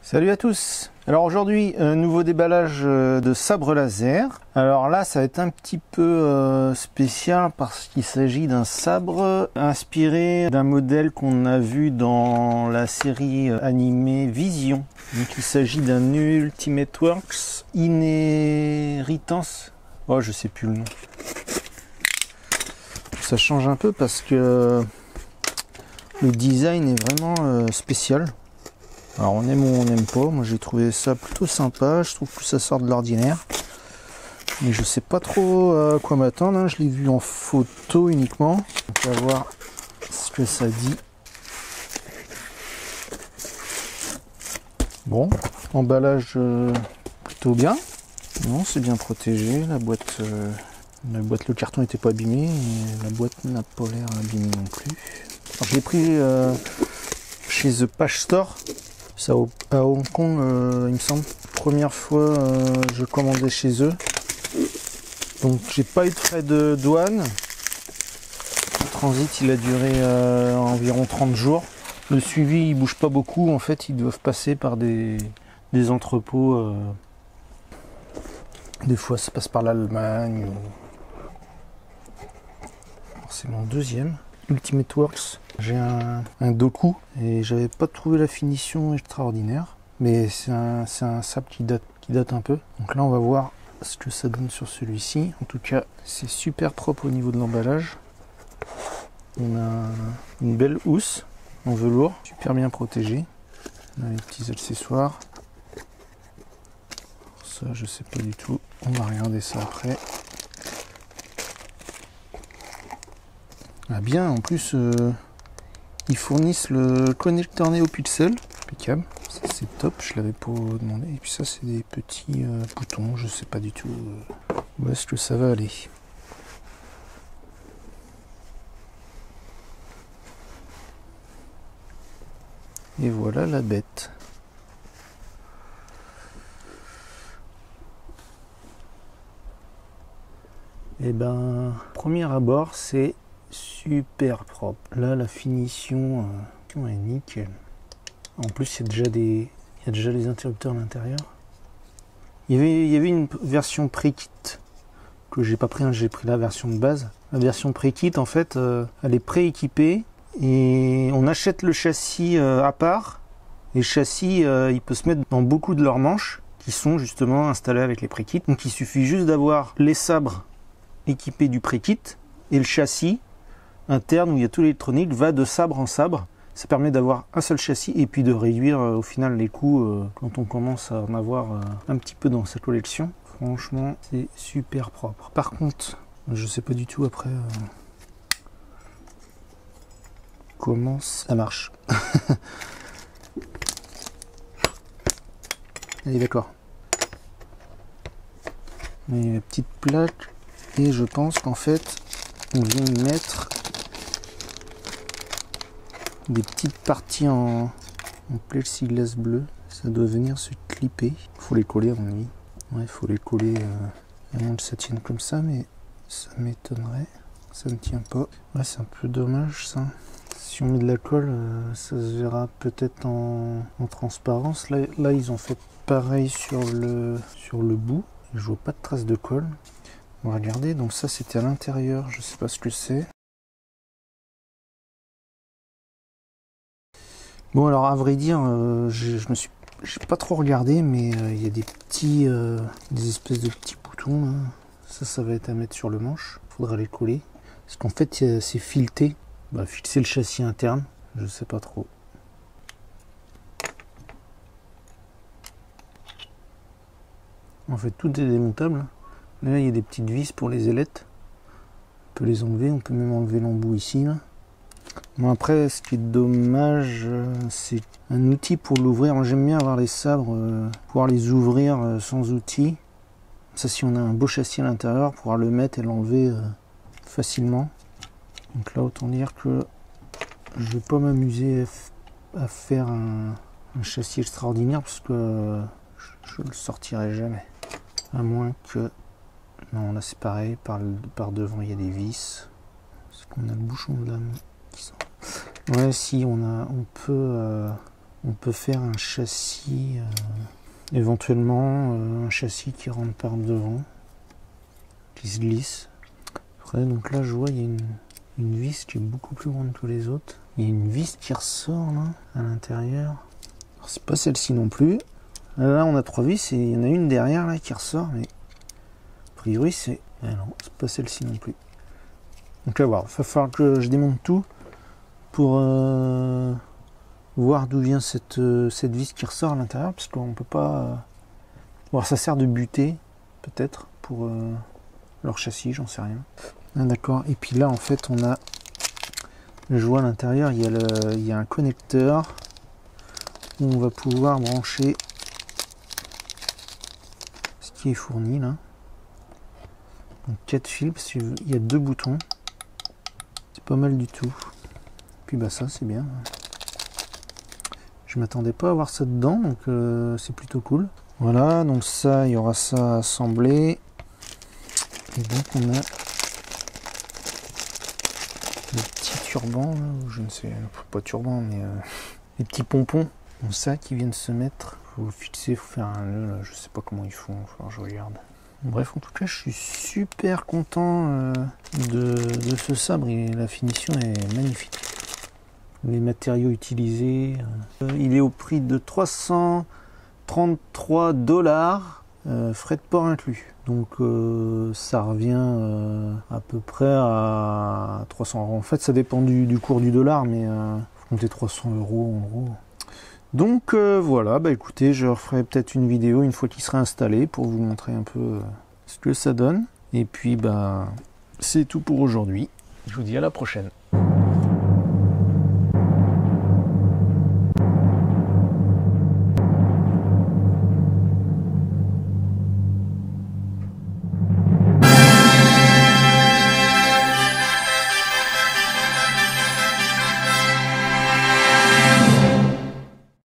Salut à tous. Alors aujourd'hui, un nouveau déballage de sabre laser. Alors là, ça va être un petit peu spécial parce qu'il s'agit d'un sabre inspiré d'un modèle qu'on a vu dans la série animée Vision. Donc il s'agit d'un Ultimate Works Inheritance. Oh, je sais plus le nom. Ça change un peu parce que le design est vraiment spécial. Alors on aime ou on n'aime pas, moi j'ai trouvé ça plutôt sympa, je trouve que ça sort de l'ordinaire. Mais je sais pas trop à quoi m'attendre, hein. Je l'ai vu en photo uniquement. On va voir ce que ça dit. Bon, emballage plutôt bien. Non, c'est bien protégé, la boîte, le carton n'était pas abîmé, et la boîte n'a pas l'air abîmée non plus. Alors, je l'ai pris chez The Page Store. Ça à Hong Kong, il me semble. Première fois, je commandais chez eux. Donc, j'ai pas eu de frais de douane. Le transit, il a duré environ 30 jours. Le suivi, il bouge pas beaucoup. En fait, ils doivent passer par des entrepôts. Des fois, ça passe par l'Allemagne. C'est mon deuxième. Ultimate Works. J'ai un Doku et j'avais pas trouvé la finition extraordinaire, mais c'est un sabre qui date un peu. Donc là on va voir ce que ça donne sur celui-ci. En tout cas c'est super propre au niveau de l'emballage. On a une belle housse en velours, super bien protégée. On a les petits accessoires. Ça je sais pas du tout, on va regarder ça après. Ah bien, en plus ils fournissent le connecteur NeoPixel, impeccable, c'est top, je l'avais pas demandé. Et puis ça c'est des petits boutons, je sais pas du tout où est-ce que ça va aller. Et voilà la bête. Et ben, premier abord c'est super propre. Là la finition est nickel. En plus il y a déjà les interrupteurs à l'intérieur. Il y avait une version pré-kit que j'ai pas pris, hein, j'ai pris la version de base. La version pré-kit en fait elle est pré-équipée et on achète le châssis à part. Et le châssis il peut se mettre dans beaucoup de leurs manches qui sont justement installées avec les pré-kits. Donc il suffit juste d'avoir les sabres équipés du pré-kit et le châssis interne où il y a tout l'électronique va de sabre en sabre. Ça permet d'avoir un seul châssis et puis de réduire au final les coûts quand on commence à en avoir un petit peu dans sa collection. Franchement, c'est super propre. Par contre, je sais pas du tout après comment ça marche. Allez, d'accord. Une petite plaque et je pense qu'en fait, on vient y mettre des petites parties en plexiglas bleu. Ça doit venir se clipper. Il faut les coller à mon avis. Ouais, il faut les coller à moins que ça tienne comme ça, mais ça m'étonnerait. Ça ne tient pas. Ouais, c'est un peu dommage ça. Si on met de la colle, ça se verra peut-être en transparence. Là, ils ont fait pareil sur le bout. Je vois pas de traces de colle. On va regarder. Donc ça, c'était à l'intérieur. Je sais pas ce que c'est. Bon alors à vrai dire, j'ai pas trop regardé, mais il y a des petits, des espèces de petits boutons là. Ça va être à mettre sur le manche. Faudra les coller, parce qu'en fait c'est fileté. Bah, fixer le châssis interne, je sais pas trop. En fait tout est démontable. Là il y a des petites vis pour les ailettes. On peut les enlever, on peut même enlever l'embout ici là. Bon après ce qui est dommage c'est un outil pour l'ouvrir. J'aime bien avoir les sabres, pouvoir les ouvrir sans outil. Ça si on a un beau châssis à l'intérieur, pouvoir le mettre et l'enlever facilement. Donc là autant dire que je vais pas m'amuser à faire un châssis extraordinaire parce que je le sortirai jamais. À moins que... Non là c'est pareil, par devant il y a des vis. Est-ce qu'on a le bouchon de lame? Ouais, si on peut On peut faire un châssis, éventuellement un châssis qui rentre par devant, qui se glisse. Après, donc là je vois il y a une vis qui est beaucoup plus grande que les autres. Il y a une vis qui ressort là, à l'intérieur. C'est pas celle-ci non plus. Là on a 3 vis et il y en a une derrière là qui ressort, mais a priori c'est... Ah non, c'est pas celle-ci non plus. Donc là voilà, il va falloir que je démonte tout pour voir d'où vient cette vis qui ressort à l'intérieur, parce qu'on peut pas... Bon, ça sert de butée, peut-être, pour leur châssis, j'en sais rien. Ah, d'accord, et puis là en fait on a... Je vois à l'intérieur, il y a un connecteur où on va pouvoir brancher ce qui est fourni là. Donc 4 fils, il y a 2 boutons. C'est pas mal du tout. Puis bah ça c'est bien. Je m'attendais pas à voir ça dedans, donc c'est plutôt cool. Voilà, donc ça, il y aura ça à assembler. Et donc on a des petits turbans, là, je ne sais pas turban, mais des petits pompons comme ça qui viennent se mettre. Faut fixer, faut faire un nœud, là, je sais pas comment ils font, il va falloir que je regarde. Bref, en tout cas, je suis super content de ce sabre et la finition est magnifique. Les matériaux utilisés, il est au prix de 333 $, frais de port inclus. Donc ça revient à peu près à 300 €. En fait, ça dépend du cours du dollar, mais faut compter 300 € en gros. Donc voilà, bah écoutez, je referai peut-être une vidéo une fois qu'il sera installé pour vous montrer un peu ce que ça donne. Et puis bah c'est tout pour aujourd'hui. Je vous dis à la prochaine.